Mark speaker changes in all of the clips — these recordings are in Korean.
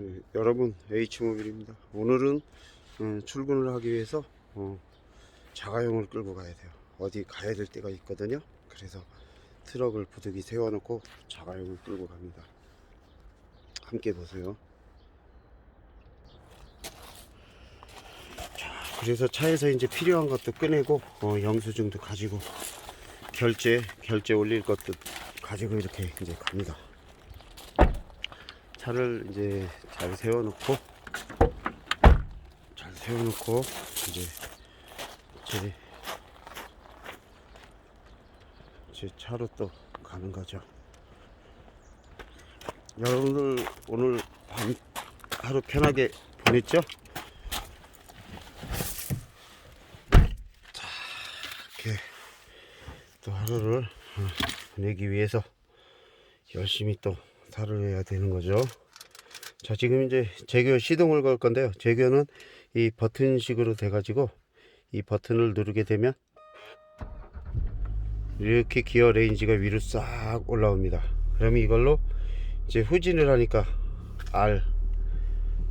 Speaker 1: 네, 여러분, H모빌입니다. 오늘은 출근을 하기 위해서 자가용을 끌고 가야 돼요. 어디 가야 될 때가 있거든요. 그래서 트럭을 부득이 세워놓고 자가용을 끌고 갑니다. 함께 보세요. 자, 그래서 차에서 이제 필요한 것도 꺼내고 영수증도 가지고 결제 올릴 것도 가지고 이렇게 이제 갑니다. 차를 이제 잘 세워놓고 이제 제 차로 또 가는 거죠. 여러분들 오늘 밤 하루 편하게 보냈죠? 자, 이렇게 또 하루를 보내기 위해서 열심히 또 살을 해야 되는 거죠. 자, 지금 이제 제교 시동을 걸 건데요. 제교는 이 버튼식으로 돼 가지고 이 버튼을 누르게 되면 이렇게 기어 레인지가 위로 싹 올라옵니다. 그러면 이걸로 이제 후진을 하니까 R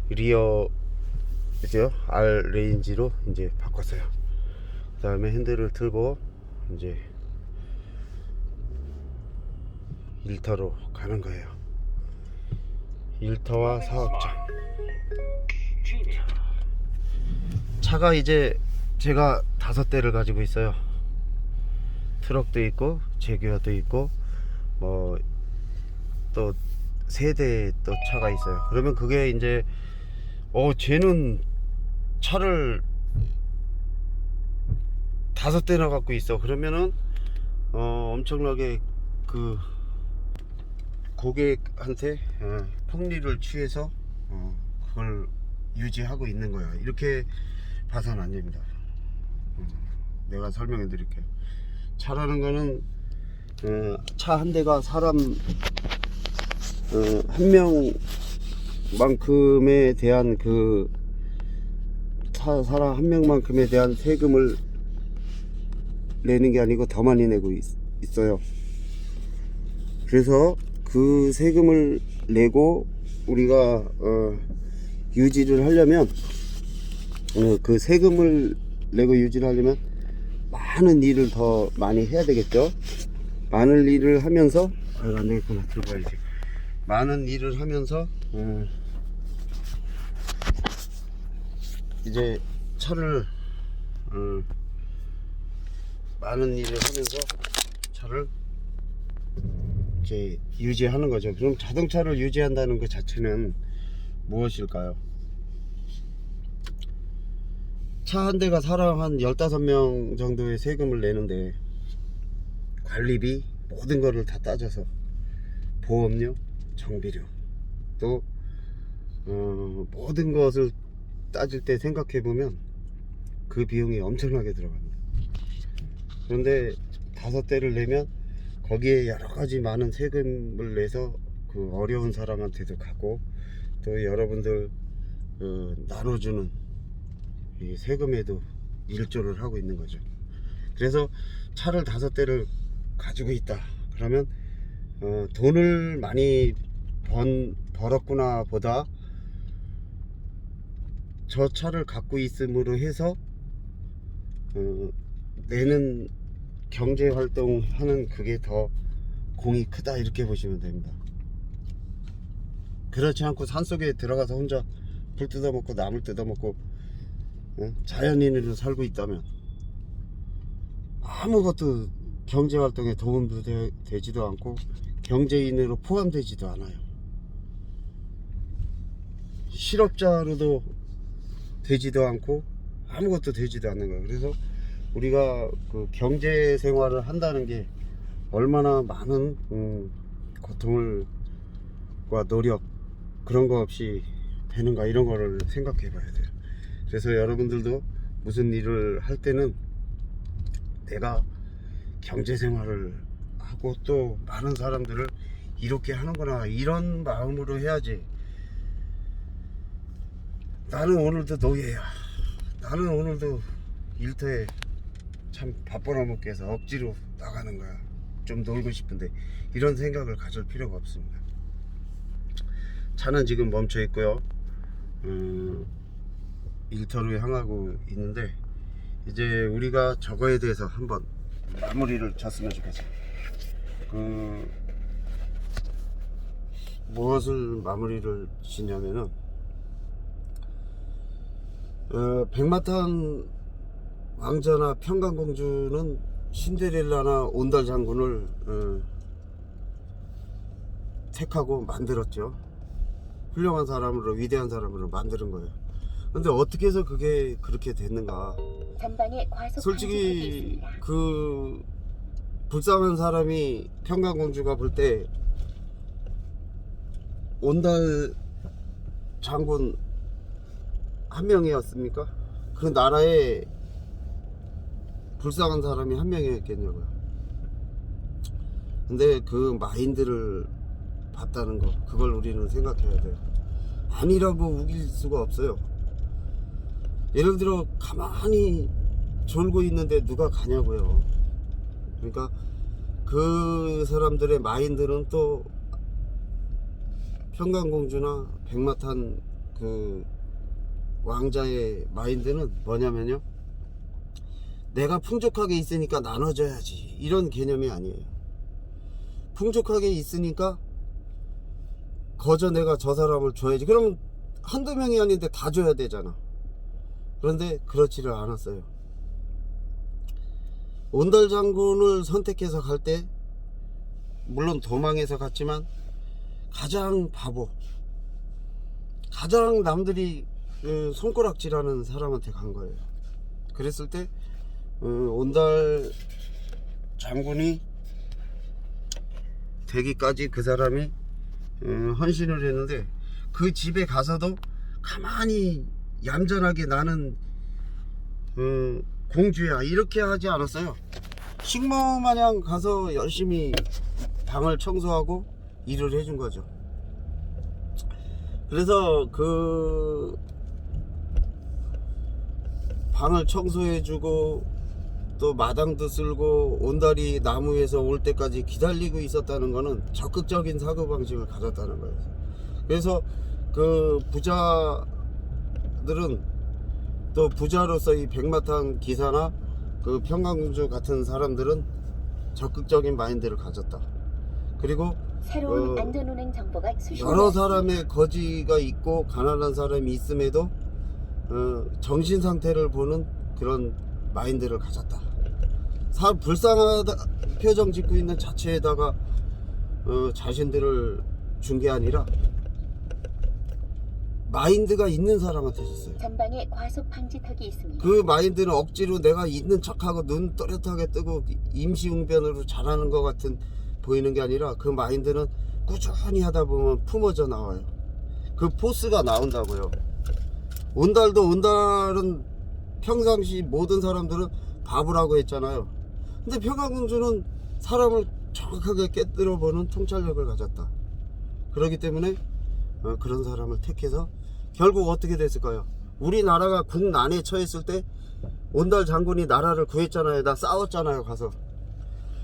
Speaker 1: 리어 그죠? R 레인지로 이제 바꿨어요. 그 다음에 핸들을 틀고 이제 1터로 가는 거예요. 1터와 사업장. 차가 이제 제가 5대를 가지고 있어요. 트럭도 있고 제규어도 있고 뭐 또 3대 또 차가 있어요. 그러면 그게 이제 쟤는 차를 5대나 갖고 있어. 그러면은 엄청나게 그 고객한테 폭리를 취해서 그걸 유지하고 있는 거야. 이렇게 봐서는 안 됩니다. 내가 설명해 드릴게요. 차라는 거는 차 한 대가 사람 한 명만큼에 대한 그 사람 한 명만큼에 대한 세금을 내는 게 아니고 더 많이 내고 있어요. 그래서 그 세금을 내고 우리가 유지를 하려면 그 세금을 내고 유지를 하려면 많은 일을 더 많이 해야 되겠죠. 많은 일을 하면서 안 되겠구나, 들고 와야지. 많은 일을 하면서 이제 차를 많은 일을 하면서 차를 이제 유지하는 거죠. 그럼 자동차를 유지한다는 것 자체는 무엇일까요? 차 한 대가 사람 한 15명 정도의 세금을 내는데 관리비 모든 거를 다 따져서 보험료, 정비료 또 모든 것을 따질 때 생각해 보면 그 비용이 엄청나게 들어갑니다. 그런데 5대를 내면 거기에 여러 가지 많은 세금을 내서 그 어려운 사람한테도 가고 또 여러분들 나눠주는 이 세금에도 일조를 하고 있는 거죠. 그래서 차를 5대를 가지고 있다 그러면 돈을 많이 벌었구나 보다 저 차를 갖고 있음으로 해서 내는 경제활동 하는 그게 더 공이 크다 이렇게 보시면 됩니다. 그렇지 않고 산속에 들어가서 혼자 풀 뜯어먹고 나물 뜯어먹고 자연인으로 살고 있다면 아무것도 경제활동에 도움도 되지도 않고 경제인으로 포함되지도 않아요. 실업자로도 되지도 않고 아무것도 되지도 않는 거예요. 그래서 우리가 그 경제 생활을 한다는 게 얼마나 많은 고통과 노력 그런 거 없이 되는가 이런 거를 생각해 봐야 돼요. 그래서 여러분들도 무슨 일을 할 때는 내가 경제 생활을 하고 또 많은 사람들을 이렇게 하는구나 이런 마음으로 해야지. 나는 오늘도 노예야. 나는 오늘도 일터에 참 바쁘나 먹게 해서 억지로 나가는 거야. 좀 놀고 싶은데 이런 생각을 가질 필요가 없습니다. 차는 지금 멈춰 있고요. 일터로 향하고 있는데, 이제 우리가 저거에 대해서 한번 마무리를 졌으면 좋겠어요. 무엇을 마무리를 짓냐면은, 백마탄 왕자나 평강공주는 신데렐라나 온달 장군을 택하고 만들었죠. 훌륭한 사람으로, 위대한 사람으로 만드는 거예요. 근데 어떻게 해서 그게 그렇게 됐는가? 솔직히 그 불쌍한 사람이 평강공주가 볼 때 온달 장군 한 명이었습니까? 그 나라에 불쌍한 사람이 한 명이었겠냐고요. 근데 그 마인드를 봤다는 거, 그걸 우리는 생각해야 돼요. 아니라고 우길 수가 없어요. 예를 들어 가만히 졸고 있는데 누가 가냐고요. 그러니까 그 사람들의 마인드는 또 평강공주나 백마탄 그 왕자의 마인드는 뭐냐면요, 내가 풍족하게 있으니까 나눠줘야지, 이런 개념이 아니에요. 풍족하게 있으니까 거저 내가 저 사람을 줘야지. 그러면 한두 명이 아닌데 다 줘야 되잖아. 그런데 그렇지를 않았어요. 온달 장군을 선택해서 갈 때 물론 도망해서 갔지만 가장 바보, 가장 남들이 손가락질하는 사람한테 간 거예요. 그랬을 때 온달 장군이 되기까지 그 사람이 헌신을 했는데, 그 집에 가서도 가만히 얌전하게 나는 공주야 이렇게 하지 않았어요. 식모마냥 가서 열심히 방을 청소하고 일을 해준 거죠. 그래서 그 방을 청소해주고 또 마당도 쓸고 온달이 나무 위에서 올 때까지 기다리고 있었다는 거는 적극적인 사고방식을 가졌다는 거예요. 그래서 그 부자들은 또 부자로서 이 백마탄 기사나 그 평강공주 같은 사람들은 적극적인 마인드를 가졌다. 그리고
Speaker 2: 새로운 안전운행 정보가
Speaker 1: 여러 사람의 거지가 있고 가난한 사람이 있음에도 정신 상태를 보는 그런 마인드를 가졌다. 불쌍하다 표정 짓고 있는 자체에다가 자신들을 준 게 아니라 마인드가 있는 사람한테 줬어요.
Speaker 2: 전방에 과속 방지턱이 있습니다.
Speaker 1: 그 마인드는 억지로 내가 있는 척하고 눈 또렷하게 뜨고 임시응변으로 잘하는 것 같은 보이는 게 아니라, 그 마인드는 꾸준히 하다 보면 품어져 나와요. 그 포스가 나온다고요. 온달은 평상시 모든 사람들은 바보라고 했잖아요. 근데 평강공주는 사람을 정확하게 깨뜨려 보는 통찰력을 가졌다. 그렇기 때문에 그런 사람을 택해서 결국 어떻게 됐을까요? 우리나라가 국난에 처했을 때 온달 장군이 나라를 구했잖아요. 나 싸웠잖아요, 가서.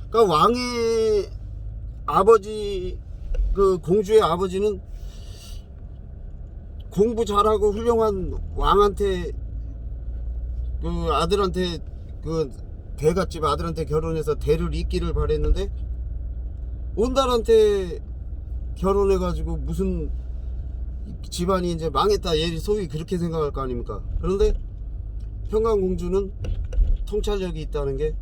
Speaker 1: 그러니까 왕의 아버지, 그 공주의 아버지는 공부 잘하고 훌륭한 왕한테, 그 아들한테, 그 대갓집 아들한테 결혼해서 대를 잇기를 바랬는데, 온달한테 결혼해가지고 무슨 집안이 이제 망했다, 얘 소위 그렇게 생각할 거 아닙니까? 그런데 평강공주는 통찰력이 있다는 게,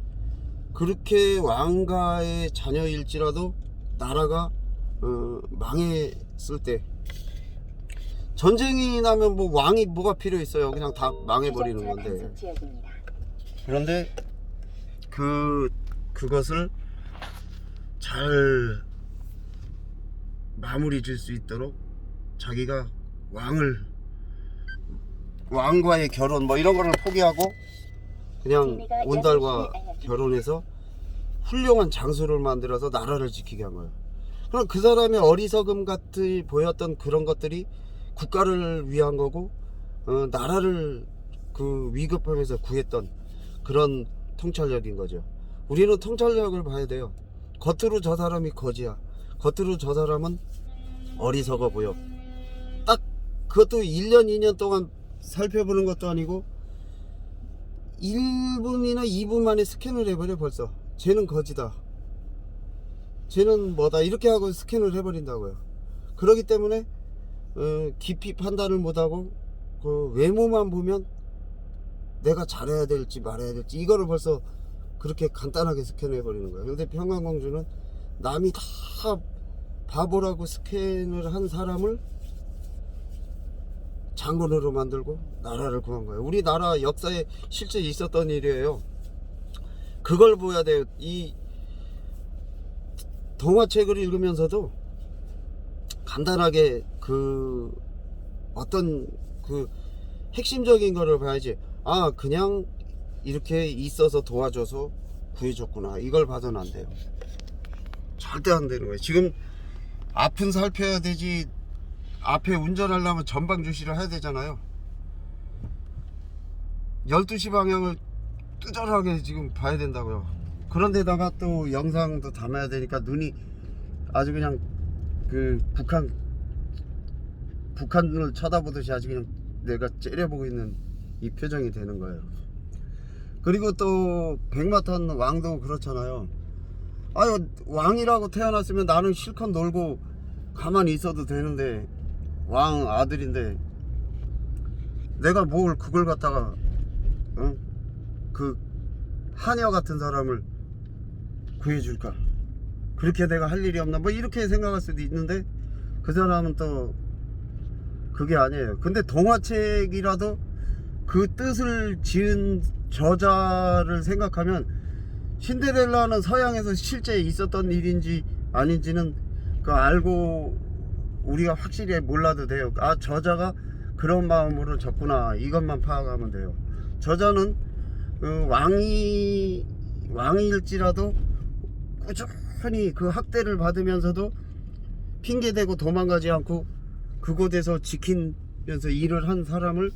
Speaker 1: 그렇게 왕가의 자녀일지라도 나라가 망했을 때, 전쟁이 나면 뭐 왕이 뭐가 필요 있어요? 그냥 다 망해버리는 건데. 그런데 그것을 잘 마무리 질 수 있도록 자기가 왕과의 결혼 뭐 이런 거를 포기하고 그냥 온달과 결혼해서 훌륭한 장수를 만들어서 나라를 지키게 한 거예요. 그럼 그 사람의 어리석음 같이 보였던 그런 것들이 국가를 위한 거고, 나라를 그 위급함에서 구했던 그런 통찰력인 거죠. 우리는 통찰력을 봐야 돼요. 겉으로 저 사람이 거지야, 겉으로 저 사람은 어리석어 보여, 그것도 1년 2년 동안 살펴보는 것도 아니고 1분이나 2분 만에 스캔을 해버려. 벌써 쟤는 거지다, 쟤는 뭐다, 이렇게 하고 스캔을 해버린다고요. 그렇기 때문에 깊이 판단을 못하고 그 외모만 보면 내가 잘해야 될지 말아야 될지 이거를 벌써 그렇게 간단하게 스캔해 버리는 거예요. 근데 평강공주는 남이 다 바보라고 스캔을 한 사람을 장군으로 만들고 나라를 구한 거예요. 우리나라 역사에 실제 있었던 일이에요. 그걸 보야 돼요. 이 동화책을 읽으면서도 간단하게 그 어떤 그 핵심적인 거를 봐야지. 아, 그냥 이렇게 있어서 도와줘서 구해줬구나, 이걸 봐서는 안 돼요. 절대 안 되는 거예요. 지금 앞은 살펴야 되지. 앞에 운전하려면 전방 주시를 해야 되잖아요. 12시 방향을 뚜절하게 지금 봐야 된다고요. 그런데다가 또 영상도 담아야 되니까 눈이 아주 그냥 그 북한을 쳐다보듯이 아주 그냥 내가 째려보고 있는 이 표정이 되는 거예요. 그리고 또 백마탄 왕도 그렇잖아요. 아유, 왕이라고 태어났으면 나는 실컷 놀고 가만히 있어도 되는데, 왕 아들인데 내가 뭘 그걸 갖다가 그 하녀 같은 사람을 구해줄까? 그렇게 내가 할 일이 없나? 뭐 이렇게 생각할 수도 있는데 그 사람은 또 그게 아니에요. 근데 동화책이라도 그 뜻을 지은 저자를 생각하면 신데렐라는 서양에서 실제 있었던 일인지 아닌지는 그 알고 우리가 확실히 몰라도 돼요. 아, 저자가 그런 마음으로 적구나, 이것만 파악하면 돼요. 저자는 왕일지라도 꾸준히 그 학대를 받으면서도 핑계대고 도망가지 않고 그곳에서 지키면서 일을 한 사람을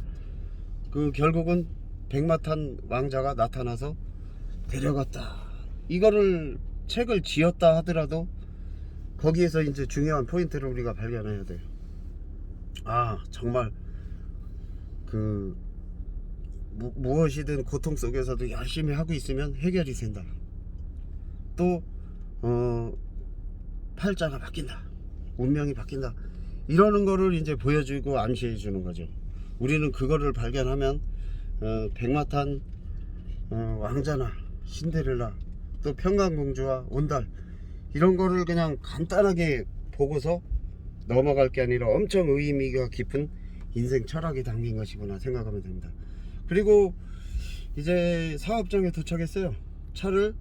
Speaker 1: 그 결국은 백마탄 왕자가 나타나서 데려갔다. 이거를 책을 지었다 하더라도 거기에서 이제 중요한 포인트를 우리가 발견해야 돼요. 아, 정말 그 무엇이든 고통 속에서도 열심히 하고 있으면 해결이 된다. 또 팔자가 바뀐다, 운명이 바뀐다, 이러는 거를 이제 보여주고 암시해 주는 거죠. 우리는 그거를 발견하면 백마탄 왕자나 신데렐라, 또 평강공주와 온달, 이런 거를 그냥 간단하게 보고서 넘어갈 게 아니라 엄청 의미가 깊은 인생 철학이 담긴 것이구나 생각하면 됩니다. 그리고 이제 사업장에 도착했어요. 차를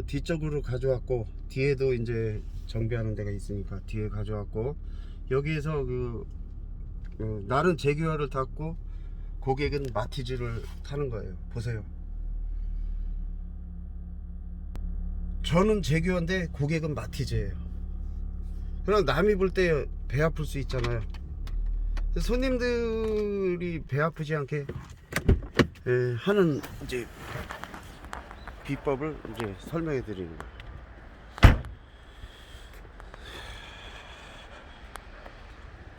Speaker 1: 뒤쪽으로 가져왔고, 뒤에도 이제 정비하는 데가 있으니까 뒤에 가져왔고, 여기에서 나는 제규어를 탔고 고객은 마티즈를 타는 거예요. 보세요. 저는 제규어인데 고객은 마티즈예요. 그냥 남이 볼 때 배 아플 수 있잖아요. 손님들이 배 아프지 않게 하는 이제 비법을 이제 설명해 드리는 거예요.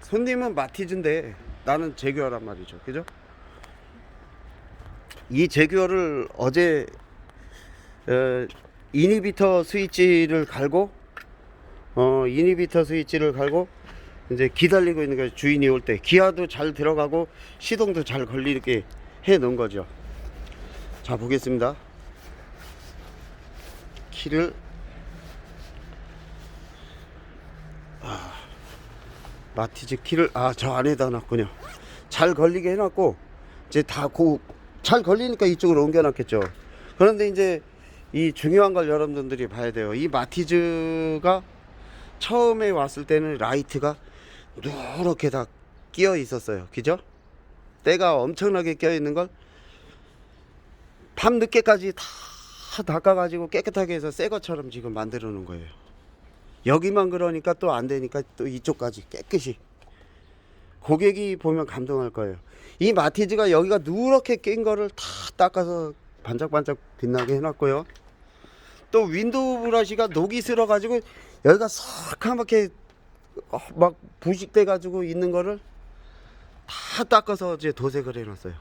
Speaker 1: 손님은 마티즈인데 나는 제규어란 말이죠. 그죠? 이 제규어를 어제 이니비터 스위치를 갈고 이제 기다리고 있는 거예요. 주인이 올 때 기아도 잘 들어가고 시동도 잘 걸리게 해 놓은 거죠. 자, 보겠습니다. 키를 마티즈 키를 저 안에다 놨군요. 잘 걸리게 해놨고, 이제 다 잘 걸리니까 이쪽으로 옮겨놨겠죠. 그런데 이제 이 중요한 걸 여러분들이 봐야 돼요. 이 마티즈가 처음에 왔을 때는 라이트가 누렇게 다 끼어 있었어요. 그죠? 때가 엄청나게 끼어 있는 걸 밤 늦게까지 다 닦아가지고 깨끗하게 해서 새 것처럼 지금 만들어 놓은 거예요. 여기만 그러니까 또 안 되니까 또 이쪽까지 깨끗이. 고객이 보면 감동할 거예요. 이 마티즈가 여기가 누렇게 낀 거를 다 닦아서 반짝반짝 빛나게 해놨고요. 또 윈도우 브러시가 녹이 슬어 가지고 여기가 새카맣게 막 부식돼 가지고 있는 거를 다 닦아서 이제 도색을 해놨어요.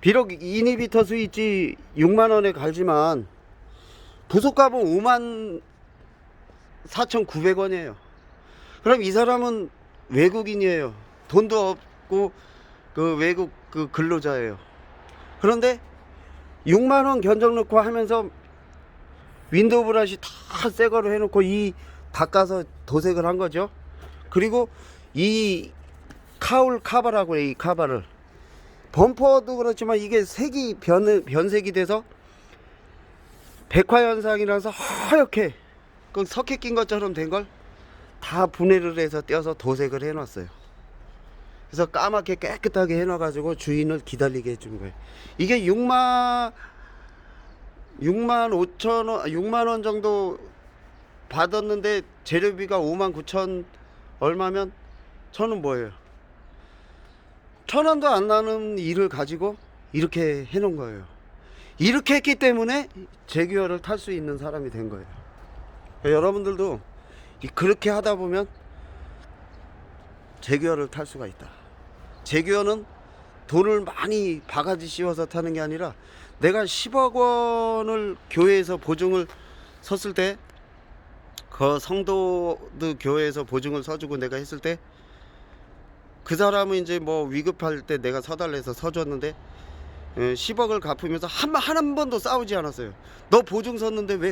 Speaker 1: 비록 이니비터 스위치 6만원에 갈지만 부속값은 54,900원이에요. 그럼 이 사람은 외국인이에요. 돈도 없고 그 외국 그 근로자예요. 그런데 6만원 견적 넣고 하면서 윈도우 브러시 다 새거로 해놓고 이 닦아서 도색을 한 거죠. 그리고 이 카울 카바라고 해요. 이 카바를 범퍼도 그렇지만 이게 색이 변색이 돼서 백화현상이라서 하얗게 그 석회 낀 것처럼 된 걸 다 분해를 해서 떼어서 도색을 해놨어요. 그래서 까맣게 깨끗하게 해놔가지고 주인을 기다리게 해준 거예요. 이게 6만 5천원 6만원 정도 받았는데 재료비가 59,000 얼마면 저는 뭐예요? 1,000원도 안 나는 일을 가지고 이렇게 해놓은 거예요. 이렇게 했기 때문에 제규어를 탈 수 있는 사람이 된 거예요. 여러분들도 그렇게 하다 보면 제규어를 탈 수가 있다. 제규어는 돈을 많이 바가지 씌워서 타는 게 아니라 내가 10억 원을 교회에서 보증을 섰을 때 그 성도들 교회에서 보증을 서주고 내가 했을 때 그 사람은 이제 뭐 위급할 때 내가 서달래서 서줬는데 10억을 갚으면서 한 번도 싸우지 않았어요. 너 보증 섰는데 왜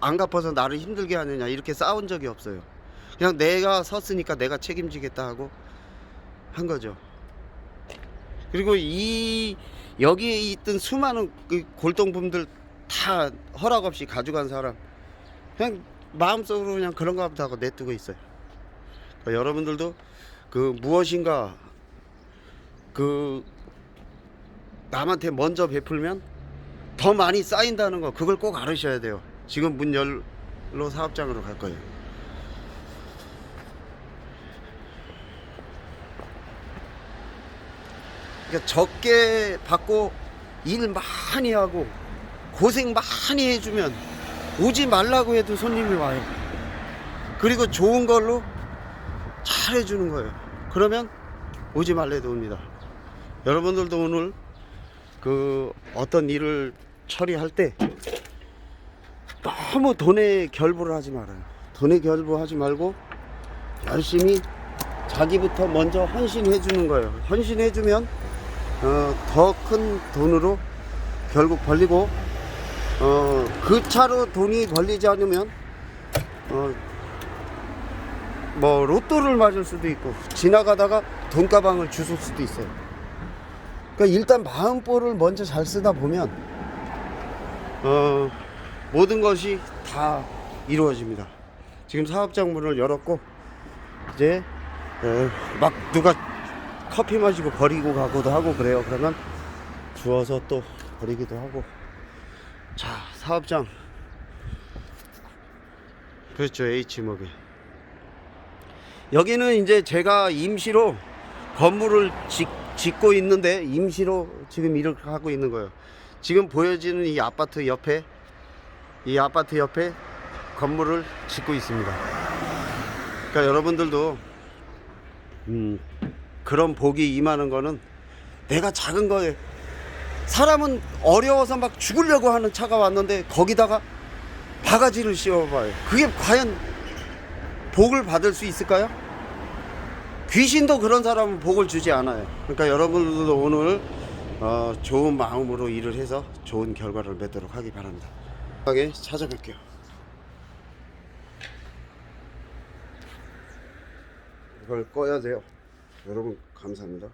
Speaker 1: 안 갚아서 나를 힘들게 하느냐 이렇게 싸운 적이 없어요. 그냥 내가 섰으니까 내가 책임지겠다 하고 한 거죠. 그리고 여기에 있던 수많은 그 골동품들 다 허락 없이 가져간 사람 그냥 마음속으로 그냥 그런가 보다 하고 내두고 있어요. 그러니까 여러분들도 그 무엇인가 그 남한테 먼저 베풀면 더 많이 쌓인다는 거 그걸 꼭 알으셔야 돼요. 지금 문 열로 사업장으로 갈 거예요. 그러니까 적게 받고 일 많이 하고 고생 많이 해주면 오지 말라고 해도 손님이 와요. 그리고 좋은 걸로 잘 해주는 거예요. 그러면 오지 말래도 옵니다. 여러분들도 오늘 그 어떤 일을 처리할 때 너무 돈에 결부를 하지 말아요. 돈에 결부하지 말고 열심히 자기부터 먼저 헌신해 주는 거예요. 헌신해 주면 더 큰 돈으로 결국 벌리고 그 차로 돈이 벌리지 않으면 뭐 로또를 맞을 수도 있고 지나가다가 돈가방을 주울 수도 있어요. 그러니까 일단 마음보를 먼저 잘 쓰다 보면 모든 것이 다 이루어집니다. 지금 사업장 문을 열었고 이제 막 누가 커피 마시고 버리고 가고도 하고 그래요. 그러면 주워서 또 버리기도 하고. 자, 사업장 그렇죠. H목에 여기는 이제 제가 임시로 건물을 짓고 있는데 임시로 지금 이렇게 하고 있는 거예요. 지금 보여지는 이 아파트 옆에 건물을 짓고 있습니다. 그러니까 여러분들도 그런 복이 임하는 거는 내가 작은 거에 사람은 어려워서 막 죽으려고 하는 차가 왔는데 거기다가 바가지를 씌워봐요. 그게 과연 복을 받을 수 있을까요? 귀신도 그런 사람은 복을 주지 않아요. 그러니까 여러분들도 오늘 좋은 마음으로 일을 해서 좋은 결과를 맺도록 하기 바랍니다. 찾아뵐게요. 이걸 꺼야 돼요. 여러분 감사합니다.